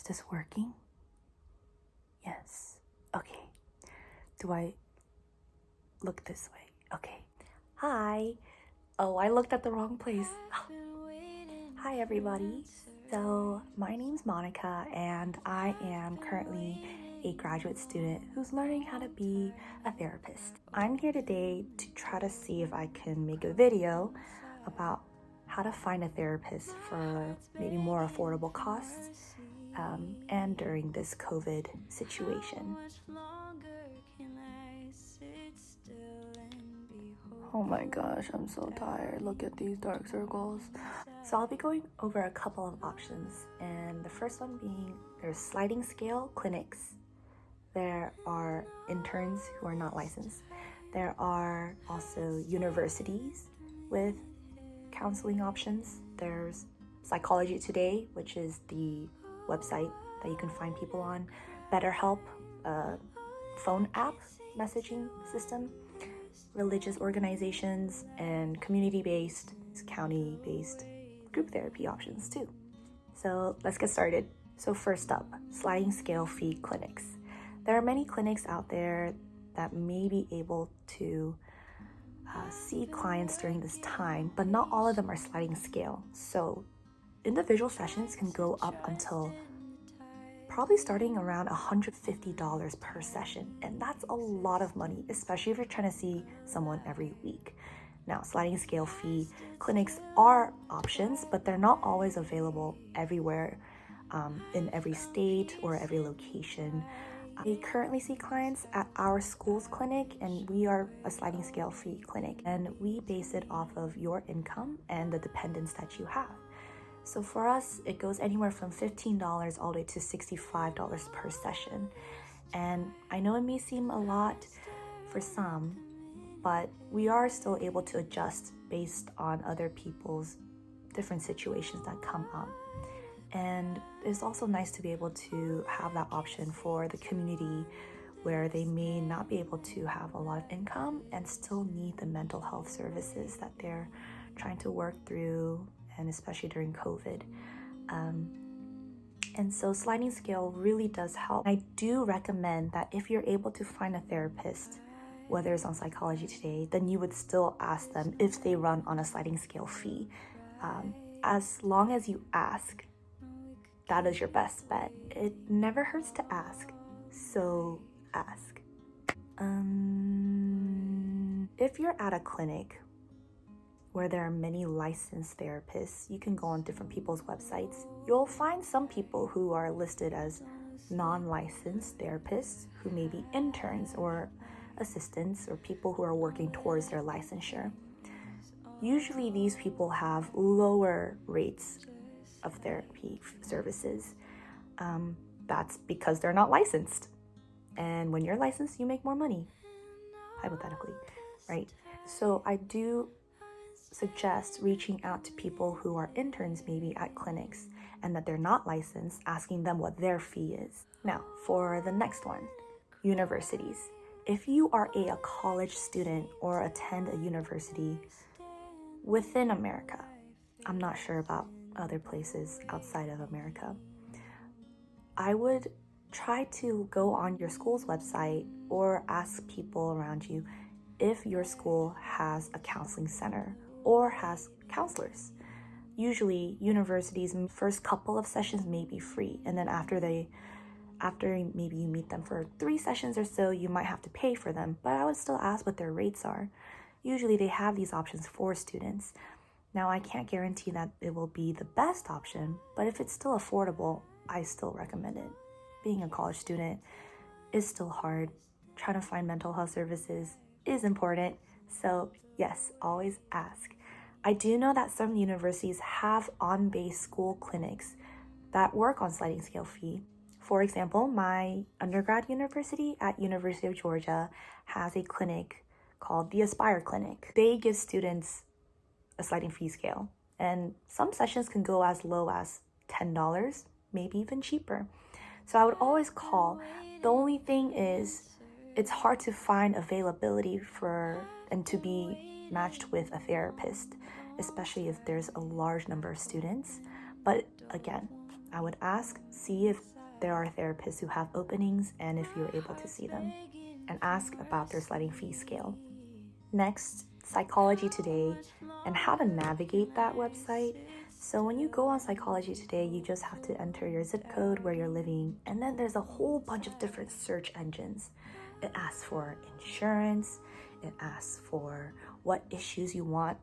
this working? Yes. Okay. Do I look this way? Okay. Hi. Oh, I looked at the wrong place. Hi, everybody. So, my name's Monica, and I am currently a graduate student who's learning how to be a therapist. I'm here today to try to see if I can make a video about how to find a therapist for maybe more affordable costs and during this COVID situation. Oh my gosh, I'm so tired. Look at these dark circles. So I'll be going over a couple of options, and the first one being there's sliding scale clinics. There are interns who are not licensed. There are also universities with counseling options. There's Psychology Today, which is the website that you can find people on. BetterHelp, phone app messaging system. Religious organizations, and community-based, county-based group therapy options too. So let's get started. So first up, sliding scale fee clinics. There are many clinics out there that may be able to see clients during this time, but not all of them are sliding scale. So individual sessions can go up until probably starting around $150 per session. And that's a lot of money, especially if you're trying to see someone every week. Now, sliding scale fee clinics are options, but they're not always available everywhere, in every state or every location. I currently see clients at our school's clinic, and we are a sliding scale fee clinic, and we base it off of your income and the dependents that you have. So for us, it goes anywhere from $15 all the way to $65 per session. And I know it may seem a lot for some, but we are still able to adjust based on other people's different situations that come up. And it's also nice to be able to have that option for the community where they may not be able to have a lot of income and still need the mental health services that they're trying to work through, and especially during COVID. And so sliding scale really does help. I do recommend that if you're able to find a therapist, whether it's on Psychology Today, then you would still ask them if they run on a sliding scale fee. As long as you ask, that is your best bet. It never hurts to ask, so ask. If you're at a clinic where there are many licensed therapists, you can go on different people's websites. You'll find some people who are listed as non-licensed therapists who may be interns or assistants or people who are working towards their licensure. Usually these people have lower rates of therapy services. That's because they're not licensed. And when you're licensed, you make more money, hypothetically, right? So I do suggest reaching out to people who are interns maybe at clinics and that they're not licensed, asking them what their fee is. Now, for the next one, universities. If you are a college student or attend a university within America, I'm not sure about other places outside of America, I would try to go on your school's website or ask people around you if your school has a counseling center or has counselors. Usually universities' first couple of sessions may be free, and then after maybe you meet them for 3 sessions or so, you might have to pay for them, but I would still ask what their rates are. Usually they have these options for students. Now, I can't guarantee that it will be the best option, but if it's still affordable, I still recommend it. Being a college student is still hard. Trying to find mental health services is important. So yes, always ask. I do know that some universities have on-base school clinics that work on sliding scale fee. For example, my undergrad university at University of Georgia has a clinic called the Aspire Clinic. They give students a sliding fee scale, and some sessions can go as low as $10, maybe even cheaper. So I would always call. The only thing is, it's hard to find availability for and to be matched with a therapist, especially if there's a large number of students. But again, I would ask, see if there are therapists who have openings and if you're able to see them, and ask about their sliding fee scale. Next, Psychology Today and how to navigate that website. So when you go on Psychology Today, you just have to enter your zip code, where you're living, and then there's a whole bunch of different search engines. It asks for insurance, it asks for what issues you want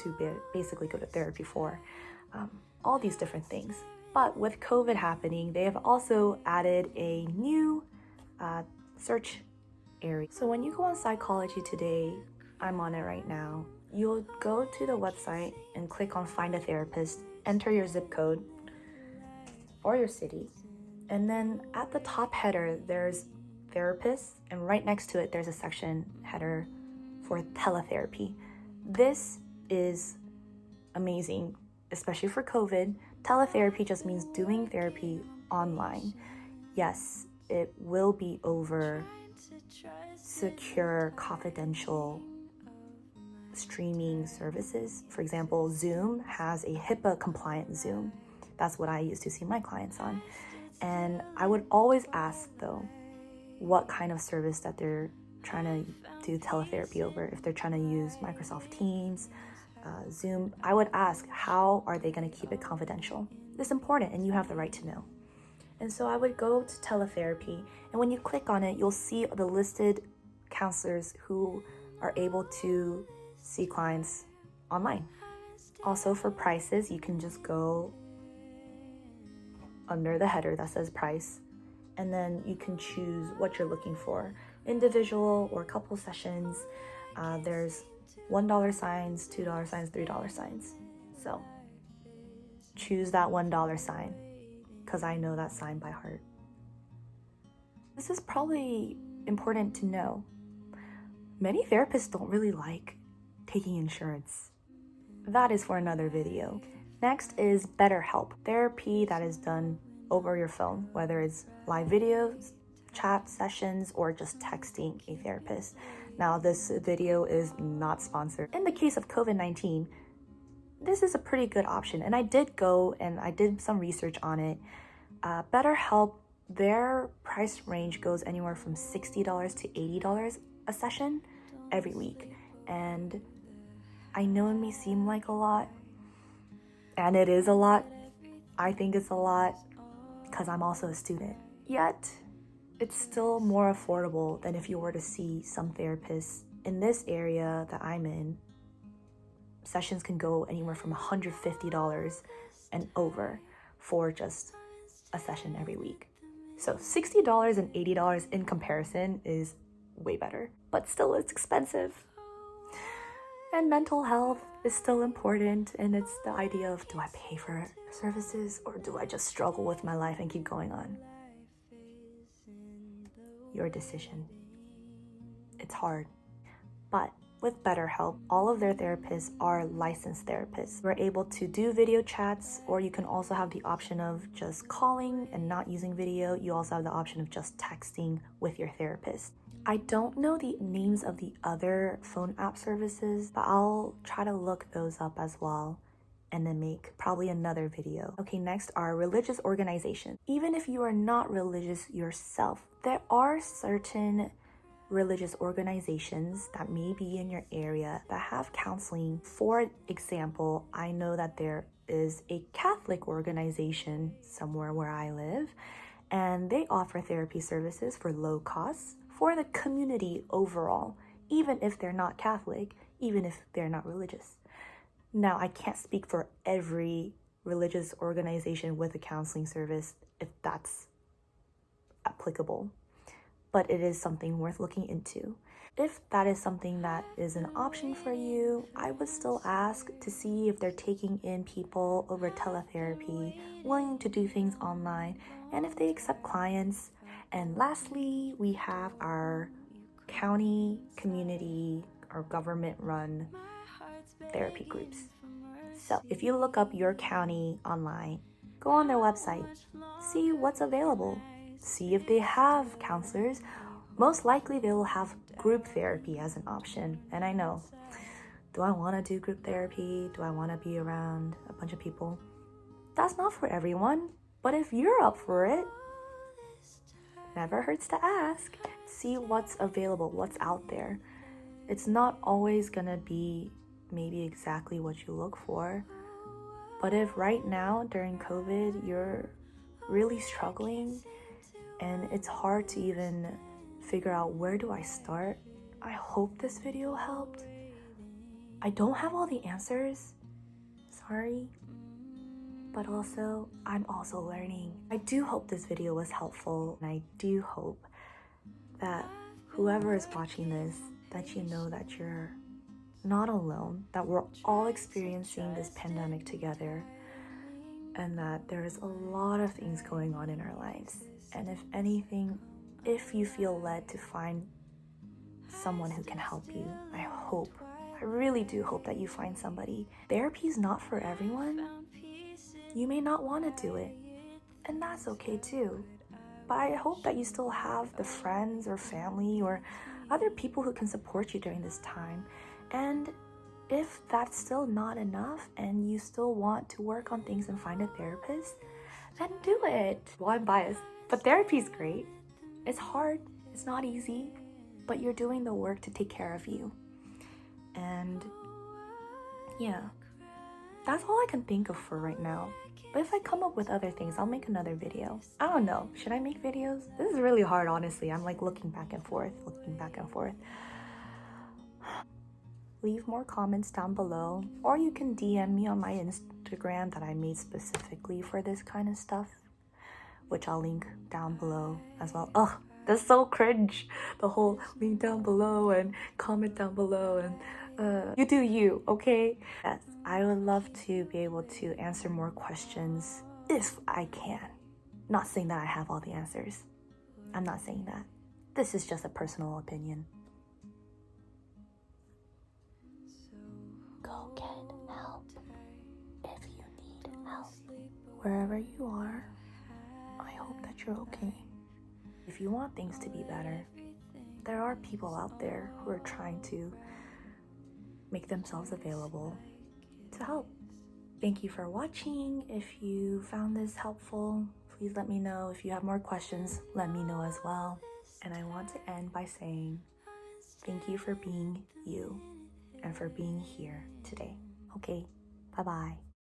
to basically go to therapy for, all these different things. But with COVID happening, they have also added a new search area. So when you go on Psychology Today, I'm on it right now, you'll go to the website and click on Find a Therapist, enter your zip code or your city, and then at the top header, there's therapists, and right next to it, there's a section header for teletherapy. This is amazing, especially for COVID. Teletherapy just means doing therapy online. Yes, it will be over secure, confidential streaming services. For example, Zoom has a HIPAA compliant Zoom. That's what I used to see my clients on. And I would always ask though, what kind of service that they're trying to do teletherapy over. If they're trying to use Microsoft Teams, Zoom, I would ask, how are they going to keep it confidential? It's important and you have the right to know. And so I would go to teletherapy, and when you click on it, you'll see the listed counselors who are able to see clients online. Also for prices, you can just go under the header that says price, and then you can choose what you're looking for, individual or couple sessions. There's $1 signs, $2 signs, $3 signs. So choose that $1 sign, because I know that sign by heart. This is probably important to know. Many therapists don't really like taking insurance. That is for another video. Next is BetterHelp, therapy that is done over your phone, whether it's live videos, chat sessions, or just texting a therapist. Now, this video is not sponsored. In the case of COVID-19, this is a pretty good option, and I did go and I did some research on it. BetterHelp, their price range goes anywhere from $60 to $80 a session every week. And I know it may seem like a lot, and it is a lot. I think it's a lot because I'm also a student. Yet, it's still more affordable than if you were to see some therapists in this area that I'm in. Sessions can go anywhere from $150 and over for just a session every week. So $60 and $80 in comparison is way better, but still it's expensive. And mental health is still important, and it's the idea of, do I pay for services or do I just struggle with my life and keep going on? Your decision. It's hard. But with BetterHelp, all of their therapists are licensed therapists. We're able to do video chats, or you can also have the option of just calling and not using video. You also have the option of just texting with your therapist. I don't know the names of the other phone app services, but I'll try to look those up as well and then make probably another video. Okay, next are religious organizations. Even if you are not religious yourself, there are certain religious organizations that may be in your area that have counseling. For example, I know that there is a Catholic organization somewhere where I live, and they offer therapy services for low costs for the community overall, even if they're not Catholic, even if they're not religious. Now, I can't speak for every religious organization with a counseling service if that's applicable, but it is something worth looking into. If that is something that is an option for you, I would still ask to see if they're taking in people over teletherapy, willing to do things online, and if they accept clients. And lastly, we have our county, community, or government-run therapy groups. So if you look up your county online, go on their website, see what's available, see if they have counselors. Most likely they will have group therapy as an option. And I know, do I want to do group therapy? Do I want to be around a bunch of people? That's not for everyone, but if you're up for it, never hurts to ask. See what's available, what's out there. It's not always gonna be maybe exactly what you look for, but if right now during COVID you're really struggling and it's hard to even figure out where do I start, I hope this video helped. I don't have all the answers, sorry, but also I'm also learning. I do hope this video was helpful, and I do hope that whoever is watching this, that you know that you're not alone, that we're all experiencing this pandemic together, and that there is a lot of things going on in our lives. And if anything, if you feel led to find someone who can help you, I really do hope that you find somebody. Therapy is not for everyone. You may not want to do it, and that's okay too. But I hope that you still have the friends or family or other people who can support you during this time. And if that's still not enough and you still want to work on things and find a therapist, then do it. Well, I'm biased, but therapy is great. It's hard, it's not easy, but you're doing the work to take care of you. And yeah, that's all I can think of for right now. But if I come up with other things, I'll make another video. I don't know, should I make videos? This is really hard, honestly. I'm like looking back and forth. Leave more comments down below, or you can DM me on my Instagram that I made specifically for this kind of stuff, which I'll link down below as well. Ugh, that's so cringe. The whole link down below and comment down below, and you do you, okay? Yes, I would love to be able to answer more questions if I can. Not saying that I have all the answers. I'm not saying that. This is just a personal opinion. Go get help if you need help. Wherever you are, I hope that you're okay. If you want things to be better, there are people out there who are trying to make themselves available to help. Thank you for watching. If you found this helpful, please let me know. If you have more questions, let me know as well. And I want to end by saying thank you for being you and for being here today. Okay, bye-bye.